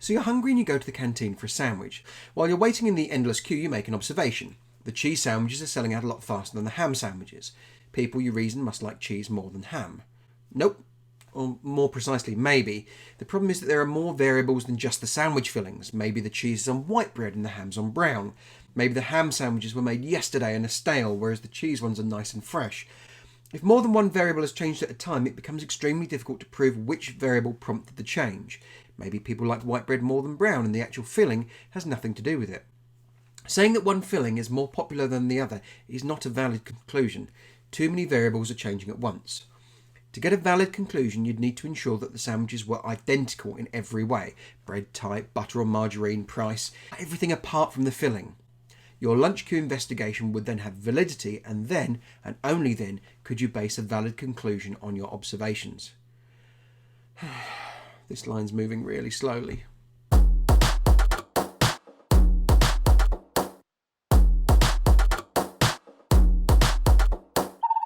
So you're hungry and you go to the canteen for a sandwich. While you're waiting in the endless queue, you make an observation. The cheese sandwiches are selling out a lot faster than the ham sandwiches. People, you reason, must like cheese more than ham. Nope. Or more precisely, maybe. The problem is that there are more variables than just the sandwich fillings. Maybe the cheese is on white bread and the ham's on brown. Maybe the ham sandwiches were made yesterday and are stale, whereas the cheese ones are nice and fresh. If more than one variable has changed at a time, it becomes extremely difficult to prove which variable prompted the change. Maybe people like white bread more than brown and the actual filling has nothing to do with it. Saying that one filling is more popular than the other is not a valid conclusion. Too many variables are changing at once. To get a valid conclusion, you'd need to ensure that the sandwiches were identical in every way. Bread type, butter or margarine, price, everything apart from the filling. Your lunch queue investigation would then have validity, and then, and only then, could you base a valid conclusion on your observations. This line's moving really slowly.